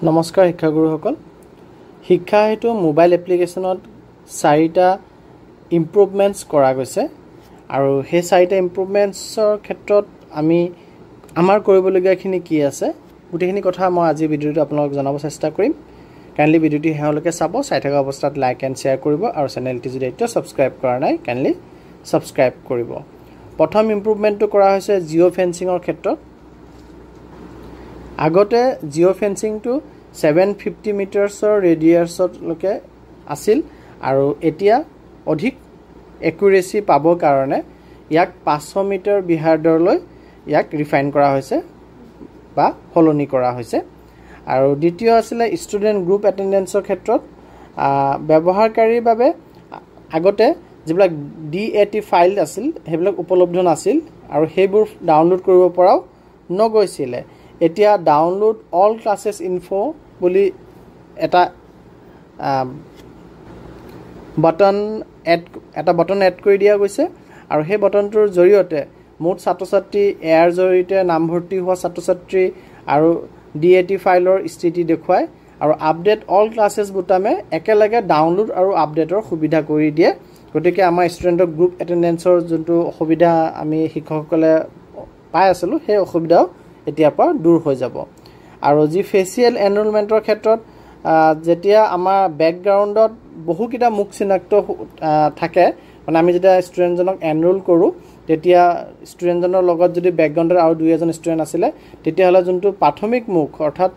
নমস্কাৰ শিক্ষাগুৰুসকল শিক্ষা হেতু মোবাইল এপ্লিকেশনত 4টা ইমপ্ৰুভমেন্টস কৰা গৈছে আৰু সেই 4টা ইমপ্ৰুভমেন্টছৰ ক্ষেত্ৰত আমি আমাৰ কৰিবলগীয়াখিনি কি আছে গোটেইখিনি কথা মই আজি ভিডিঅ'টো আপোনালোকক জনাব চেষ্টা কৰিম কাইন্ডলি ভিডিঅ'টো হেহলৈকে চাব চাই থকা অৱস্থাত লাইক এণ্ড শ্বেয়াৰ কৰিব আৰু চেনেলটো যদি এতিয়া সাবস্ক্ৰাইব কৰা নাই কাইন্ডলি সাবস্ক্ৰাইব কৰিব প্ৰথম ইমপ্ৰুভমেন্টটো কৰা হৈছে জিঅ' ফেন্সিংৰ ক্ষেত্ৰত আগতে জিঅ' ফেন্সিংটো 750 মিটাৰছৰ ৰেডিয়াছলৈকে আছিল আৰু এতিয়া অধিক একুৰেসি পাবৰ কাৰণে ইয়াক 500 মিটাৰ বিহাৰ্ডৰলৈ ইয়াক ৰিফাইন কৰা হৈছে বা হলনি কৰা হৈছে আৰু দ্বিতীয় আছিল ষ্টুডেন্ট গ্ৰুপ এটেন্ডেন্সৰ ক্ষেত্ৰত ব্যৱহাৰকাৰীৰ বাবে আগতে যিবিলাক DAT ফাইল আছিল হেবিলাক উপলব্ধ নাছিল আৰু হেবোৰ ডাউনলোড কৰিব পৰাও নগৈছিলে এতিয়া ডাউনলোড অল ক্লাसेस ইনফো বুলি এটা বটন এড কৰি দিয়া গৈছে আৰু সেই বটনটোৰ জৰিয়তে মুঠ ছাত্ৰ-ছাত্ৰী এয়াৰ জৰিয়তে নামভৰ্তি হোৱা ছাত্ৰ-ছাত্ৰী আৰু DAT ফাইলৰ স্থিতি দেখুৱায় আৰু আপডেট অল ক্লাसेस বুটামে একেলগে ডাউনলোড আৰু আপডেটৰ সুবিধা কৰি দিয়ে গতিকে আমাৰ ষ্টুডেন্টৰ গ্ৰুপ এটেন্ডেন্সৰ যোনটো অসুবিধা আমি শিক্ষকসকলে পাই আছিলো সেই অসুবিধাও এতিয়া পৰা দূৰ হৈ যাব আৰু যি ফেচিয়েল এনৰোলমেন্টৰ ক্ষেত্ৰত যেতিয়া আমাৰ ব্যাকগ্ৰাউণ্ডত বহুকিটা মুখ চিনাক্ত থাকে মানে আমি যেতিয়া ষ্টুডেন্টজনক এনৰোল কৰো তেতিয়া ষ্টুডেন্টজনৰ লগত যদি ব্যাকগ্ৰাউণ্ডৰ আৰু দুই এজন ষ্টুডেন্ট আছিল তেতিয়া হলে যোনটো প্ৰাথমিক মুখ অৰ্থাৎ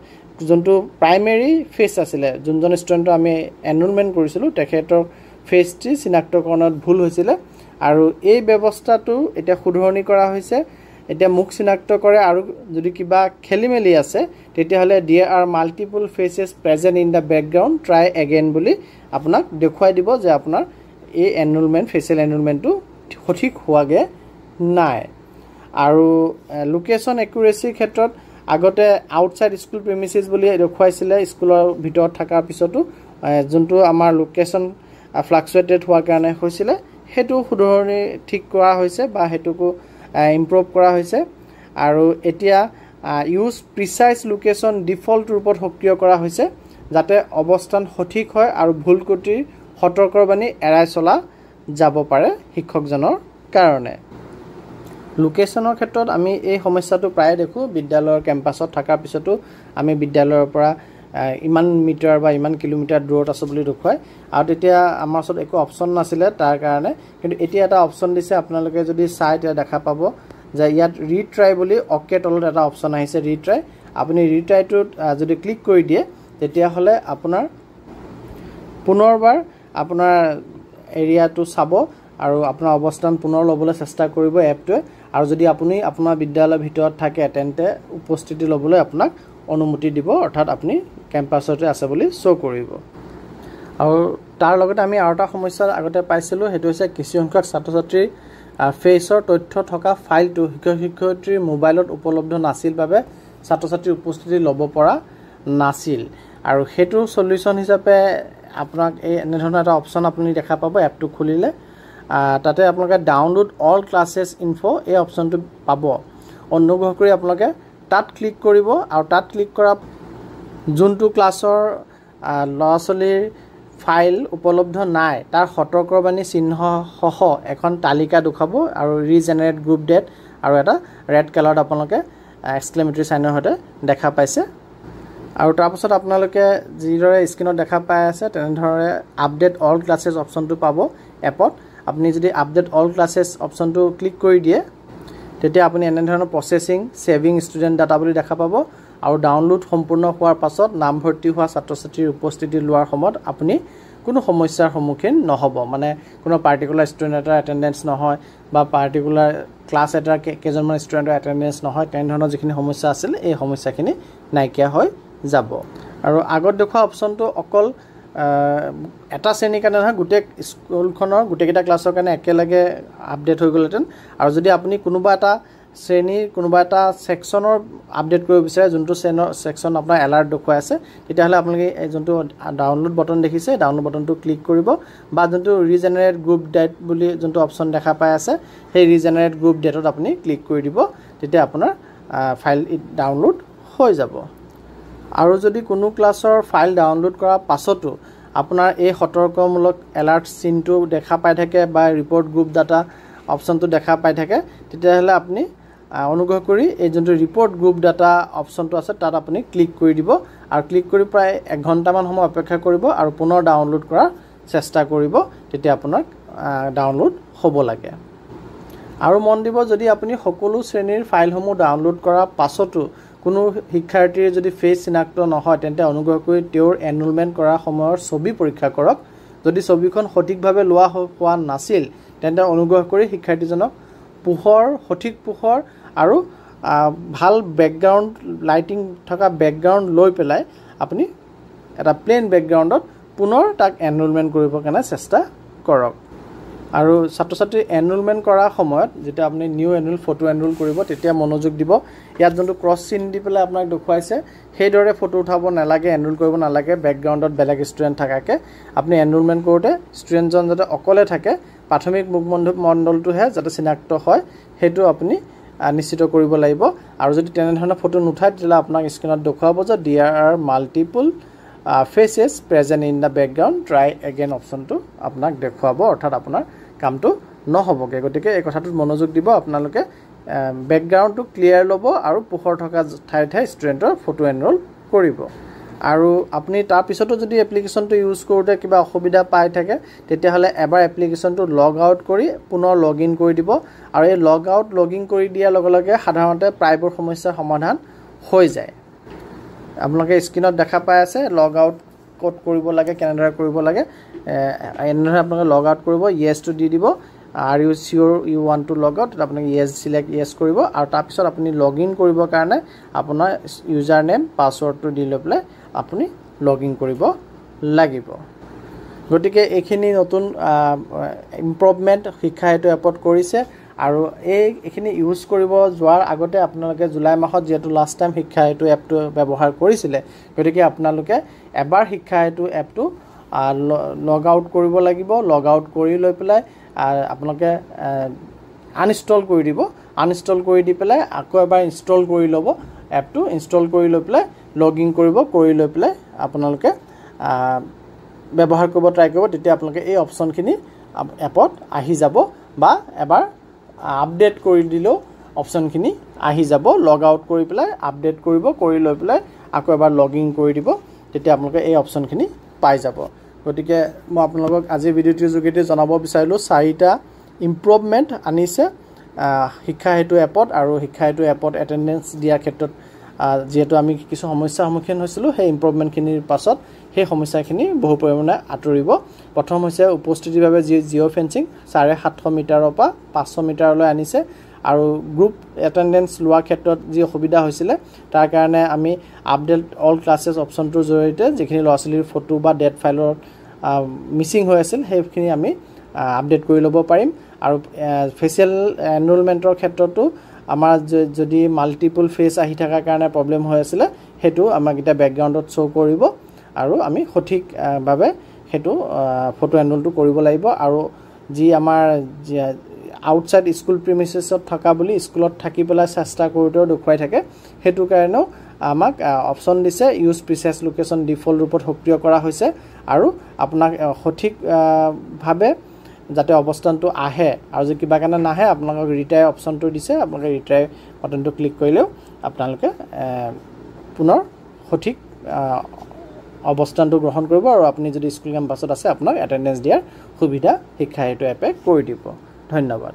যোনটো প্ৰাইমেৰী ফেস আছিল যোনজন ষ্টুডেন্ট আমি এনৰোলমেন্ট কৰিছিলো তেখেতৰ ফেসটি চিনাক্তকৰণত ভুল হৈছিল আৰু এই ব্যৱস্থাটো এতিয়া শুধৰণি কৰা হৈছে এতিয়া মুখ চিনাক্ত কৰে আৰু যদি কিবা খেলিমেলি আছে তেতিয়া হলে there are multiple faces present in the background try again বুলি আপোনাক দেখুৱাই দিব যে আপোনাৰ এই এনৰোলমেন্ট ফেচিয়েল এনৰোলমেন্টটো সঠিক হোৱাগে নাই আৰু লোকেশন একুৰেসি ক্ষেত্ৰত আগতে আউটসাইড স্কুল প্ৰিমিসিস বুলি দেখুৱাইছিল স্কুলৰ ভিতৰত থকাৰ পিছতো যোনটো আমাৰ লোকেশন ফ্লাকচুৱেটেড হোৱাৰ কাৰণে হৈছিল হেতু শুধৰণি ঠিক কৰা হৈছে বা হেতুকো ইমপ্ৰুভ কৰা হৈছে আৰু এতিয়া ইউজ প্ৰিসাইজ লোকেশন ডিফল্ট ৰূপত সক্ৰিয় কৰা হৈছে যাতে অৱস্থান সঠিক হয় আৰু ভুল ত্ৰুটিৰ সতৰ্কবাণী এৰাই চলা যাব পাৰে শিক্ষকজনৰ কাৰণে লোকেশনৰ ক্ষেত্ৰত আমি এই সমস্যাটো প্ৰায় দেখো বিদ্যালয়ৰ কেম্পাছত থকাৰ পিছতো আমি বিদ্যালয়ৰ পৰা ইমান মিটাৰ বা ইমান কিলোমিটাৰ দূৰত আছে বুলি দেখুৱায় আৰু তেতিয়া আমাৰ ওচৰত একো অপচন নাছিলে তাৰ কাৰণে কিন্তু এতিয়া এটা অপচন দিছে আপোনালোকে যদি চাই তেতিয়া দেখা পাব যে ইয়াত ৰিট্ৰাই বুলি অকে তলত এটা অপচন আহিছে ৰিট্ৰাই আপুনি ৰিট্ৰাইটোত যদি ক্লিক কৰি দিয়ে তেতিয়া হলে আপোনাৰ পুনৰবাৰ আপোনাৰ এৰিয়াটো চাব আৰু আপোনাৰ অৱস্থান পুনৰ লবলৈ চেষ্টা কৰিব এপটোৱে আৰু যদি আপুনি আপোনাৰ বিদ্যালয়ৰ ভিতৰত থাকে তেন্তে উপস্থিতি লবলৈ আপোনাক অনুমতি দিব অৰ্থাৎ আপুনি কেম্পাছতে আছে বুলি শো কৰিব আৰু তাৰ লগতে আমি আৰু এটা সমস্যা আগতে পাইছিলো হেতু হৈছে কিছু সংখ্যক ছাত্ৰ-ছাত্ৰীৰ ফেচৰ তথ্য থকা ফাইলটো শিক্ষক-শিক্ষয়িত্ৰীৰ মোবাইলত উপলব্ধ নাছিল বাবে ছাত্ৰ-ছাত্ৰীৰ উপস্থিতি লব পৰা নাছিল আৰু হেতু সলিউশন হিচাপে আপোনাক এই এনেধৰণৰ এটা অপচন আপুনি দেখা পাব এপটো খুলিলে তাতে আপোনালোকে ডাউনলোড অল ক্লাसेस ইনফো এই অপচনটো পাব অনুগ্ৰহ কৰি আপোনালোকে তাত ক্লিক কৰিব আৰু তাত ক্লিক কৰা যোনটো ক্লাছৰ লছলিৰ ফাইল উপলব্ধ নাই তাৰ সতৰ্কবাণী চিহ্ন সহ এখন তালিকা দেখাব আৰু ৰিজেনাৰেট গ্ৰুপ ডেট আৰু এটা ৰেড কালাৰত আপোনালোকে এক্সক্লেমেটৰী সাইনৰ সৈতে দেখা পাইছে আৰু তাৰ পাছত আপোনালোকে যিদৰে স্ক্ৰিনত দেখা পাই আছে তেনেধৰণে আপডেট অল ক্লাसेस অপচনটো পাব এপত আপুনি যদি আপডেট অল ক্লাसेस অপচনটো ক্লিক কৰি দিয়ে তেতিয়া আপুনি এনেধৰণৰ প্ৰসেসিং সেভিং ষ্টুডেন্ট ডাটা বুলি দেখা পাব আৰু ডাউনলোড সম্পূৰ্ণ হোৱাৰ পাছত নামভৰ্তি হোৱা ছাত্ৰ-ছাত্ৰীৰ উপস্থিতি লোৱাৰ সময়ত আপুনি কোনো সমস্যাৰ সন্মুখীন নহব মানে কোনো পাৰ্টিকুলাৰ ষ্টুডেন্টৰ এটেন্ডেন্স নহয় বা পাৰ্টিকুলাৰ ক্লাছ এটাৰ কেজনমান ষ্টুডেন্টৰ এটেন্ডেন্স নহয় তেনেধৰণৰ যিখিনি সমস্যা আছিল এই সমস্যাখিনি নাইকিয়া হৈ যাব আৰু আগত দেখুৱা অপচনটো অকল এটা শ্ৰেণীৰ কাৰণে নহয় গোটেই স্কুলখনৰ গোটেইকেইটা ক্লাছৰ কাৰণে একেলগে আপডেট হৈ গ'লহেঁতেন আৰু যদি আপুনি কোনোবা এটা শ্ৰেণীৰ কোনোবা এটা সেকশনৰ আপডেট কৰিব বিচাৰে যোনটো সেকশন আপোনাৰ এলাৰ্ট দেখুৱাই আছে তেতিয়াহলে আপোনালোকে এই যোনটো ডাউনলোড বটন দেখিছে ডাউনলোড বটনটো ক্লিক কৰিব বা যোনটো ৰিজেনাৰেট গ্ৰুপ ডেট বুলি যোনটো অপচন দেখা পাই আছে সেই ৰিজেনাৰেট গ্ৰুপ ডেটত আপুনি ক্লিক কৰি দিব তেতিয়া আপোনাৰ ফাইল ডাউনলোড হৈ যাব আৰু যদি কোনো ক্লাছৰ ফাইল ডাউনলোড কৰাৰ পাছতো আপোনাৰ এই সতৰ্কমূলক এলাৰ্ট চিনটো দেখা পাই থাকে বা ৰিপৰ্ট গ্ৰুপ ডাটা অপশ্যনটো দেখা পাই থাকে তেতিয়াহ'লে আপুনি অনুগ্ৰহ কৰি এই যোনটো ৰিপৰ্ট গ্ৰুপ ডাটা অপশ্যনটো আছে তাত আপুনি ক্লিক কৰি দিব আৰু ক্লিক কৰি প্ৰায় 1 ঘণ্টামান সময় অপেক্ষা কৰিব আৰু পুনৰ ডাউনলোড কৰাৰ চেষ্টা কৰিব তেতিয়া আপোনাৰ ডাউনলোড হ'ব লাগে আৰু মন দিব যদি আপুনি সকলো শ্ৰেণীৰ ফাইলসমূহ ডাউনলোড কৰাৰ পাছতো কোনো শিক্ষাৰ্থীৰ যদি ফেচ চিনাক্ত নহয় তেন্তে অনুগ্ৰহ কৰি তেওঁৰ এনৰোলমেণ্ট কৰাৰ সময়ৰ ছবি পৰীক্ষা কৰক যদি ছবিখন সঠিকভাৱে লোৱা হোৱা নাছিল তেন্তে অনুগ্ৰহ কৰি শিক্ষাৰ্থীজনক সঠিক পোহৰ আৰু ভাল বেকগ্ৰাউণ্ড লাইটিং থকা বেকগ্ৰাউণ্ড লৈ পেলাই আপুনি এটা প্লেন বেকগ্ৰাউণ্ডত পুনৰ তাক এনৰোলমেণ্ট কৰিবৰ কাৰণে চেষ্টা কৰক আৰু ছাত্ৰ ছাত্ৰী এনৰোলমেণ্ট কৰাৰ সময়ত যেতিয়া আপুনি নিউ এনৰোল ফটো এনৰোল কৰিব তেতিয়া মনোযোগ দিব ইয়াত যোনটো ক্ৰছ চিন দি পেলাই আপোনাক দেখুৱাইছে সেইদৰে ফটো উঠাব নালাগে এনৰোল কৰিব নালাগে বেকগ্ৰাউণ্ডত বেলেগ ষ্টুডেণ্ট থাকাকে আপুনি এনৰোলমেণ্ট কৰোঁতে ষ্টুডেণ্টজন যাতে অকলে থাকে প্ৰাথমিক মুখমণ্ডলটোহে যাতে চিনাক্ত হয় সেইটো আপুনি নিশ্চিত কৰিব লাগিব আৰু যদি তেনেধৰণৰ ফটো নুঠায় তেতিয়াহ'লে আপোনাক স্ক্ৰীনত দেখুৱাব যে there are multiple faces present in the background try again অপশ্যনটো আপোনাক দেখুৱাব অৰ্থাৎ আপোনাৰ কামটো নহ'বগৈ গতিকে এই কথাটোত মনোযোগ দিব আপোনালোকে বেকগ্ৰাউণ্ডটো ক্লিয়াৰ ল'ব আৰু পোহৰ থকা ঠাই ষ্টুডেণ্টৰ ফটো এনৰোল কৰিব আৰু আপুনি তাৰ পিছতো যদি এপ্লিকেশ্যনটো ইউজ কৰোঁতে কিবা অসুবিধা পাই থাকে তেতিয়াহ'লে এবাৰ এপ্লিকেশ্যনটো লগ আউট কৰি পুনৰ লগ ইন কৰি দিব আৰু এই লগ আউট লগ ইন কৰি দিয়াৰ লগে লগে সাধাৰণতে প্ৰায়বোৰ সমস্যাৰ সমাধান হৈ যায় আপোনালোকে স্ক্ৰীনত দেখা পাই আছে লগ আউট ক'ত কৰিব লাগে কেনেদৰে কৰিব লাগে এনেদৰে আপোনালোকে লগ আউট কৰিব য়েছটো দি দিব are you sure you want to log out আপোনাক য়েছ চিলেক্ট য়েছ কৰিব আৰু তাৰপিছত আপুনি লগ ইন কৰিবৰ কাৰণে আপোনাৰ ইউজাৰ নেম পাছৱৰ্ডটো দি লৈ পেলাই আপুনি লগ ইন কৰিব লাগিব গতিকে এইখিনি নতুন ইম্প্ৰুভমেণ্ট শিক্ষা হেতু এপত কৰিছে আৰু এইখিনি ইউজ কৰিব যোৱাৰ আগতে আপোনালোকে জুলাই মাহত যিহেতু লাষ্ট টাইম শিক্ষা হেতু এপটো ব্যৱহাৰ কৰিছিলে গতিকে আপোনালোকে এবাৰ শিক্ষা হেতু এপটো লগ আউট কৰিব লাগিব লগ আউট কৰি লৈ পেলাই আপোনালোকে আনইনষ্টল কৰি দিব আনইনষ্টল কৰি দি পেলাই আকৌ এবাৰ ইনষ্টল কৰি ল'ব এপটো ইনষ্টল কৰি লৈ পেলাই লগ ইন কৰিব কৰি লৈ পেলাই আপোনালোকে ব্যৱহাৰ কৰিব ট্ৰাই কৰিব তেতিয়া আপোনালোকে এই অপশ্যনখিনি এপত আহি যাব বা এবাৰ আপডেট কৰি দিলেও অপশ্যনখিনি আহি যাব লগ আউট কৰি পেলাই আপডেট কৰিব কৰি লৈ পেলাই আকৌ এবাৰ লগ ইন কৰি দিব তেতিয়া আপোনালোকে এই অপশ্যনখিনি পাই যাব গতিকে মই আপোনালোকক আজিৰ ভিডিঅ'টোৰ যোগেদি জনাব বিচাৰিলোঁ 4টা ইম্প্ৰুভমেণ্ট আনিছে শিক্ষা হেতু এপত আৰু শিক্ষা হেতু এপত এটেণ্ডেঞ্চ দিয়াৰ ক্ষেত্ৰত যেহেতু আমি কিছু সমস্যাৰ সন্মুখীন হৈছিলোঁ সেই ইম্প্ৰুভমেণ্টখিনিৰ পাছত সেই সমস্যাখিনি বহু পৰিমাণে আঁতৰিব প্ৰথম হৈছে উপস্থিতিৰ বাবে জিঅ' ফেন্সিং 750 মিটাৰৰ পৰা 500 মিটাৰলৈ আনিছে আৰু গ্ৰুপ এটেণ্ডেঞ্চ লোৱাৰ ক্ষেত্ৰত যি অসুবিধা হৈছিলে তাৰ কাৰণে আমি আপডেট অল ক্লাছেছ অপশ্যনটোৰ জৰিয়তে যিখিনি ল'ৰা ছোৱালীৰ ফটো বা ডেট ফাইলৰ মিচিং হৈ আছিল সেইখিনি আমি আপডেট কৰি ল'ব পাৰিম আৰু ফেচিয়েল এনৰোলমেণ্টৰ ক্ষেত্ৰতো আমাৰ যদি মাল্টিপল ফেচ আহি থকাৰ কাৰণে প্ৰব্লেম হৈ আছিলে সেইটো আমাক এতিয়া বেকগ্ৰাউণ্ডত শ্ব' কৰিব আৰু আমি সঠিকভাৱে সেইটো ফটো এনৰোলটো কৰিব লাগিব আৰু যি আমাৰ আউটসাইড স্কুল প্ৰিমিচেছত থকা বুলি স্কুলত থাকি পেলাই চেষ্টা কৰোঁতেও দেখুৱাই থাকে সেইটো কাৰণেও আমাক অপশ্যন দিছে ইউজ প্ৰিচেছ লোকেশ্যন ডিফল্ট ৰূপত সক্ৰিয় কৰা হৈছে আৰু আপোনাক সঠিকভাৱে যাতে অৱস্থানটো আহে আৰু যদি কিবা কাৰণে নাহে আপোনালোকক ৰিটায়াৰ অপশ্যনটো দিছে আপোনালোকে ৰিটায়াৰ বাটনটো ক্লিক কৰিলেও আপোনালোকে পুনৰ সঠিক অৱস্থানটো গ্ৰহণ কৰিব আৰু আপুনি যদি স্কুল কেম্পাছত আছে আপোনাক এটেণ্ডেঞ্চ দিয়াৰ সুবিধা শিক্ষা হেতু এপে কৰি দিব ধন্যবাদ।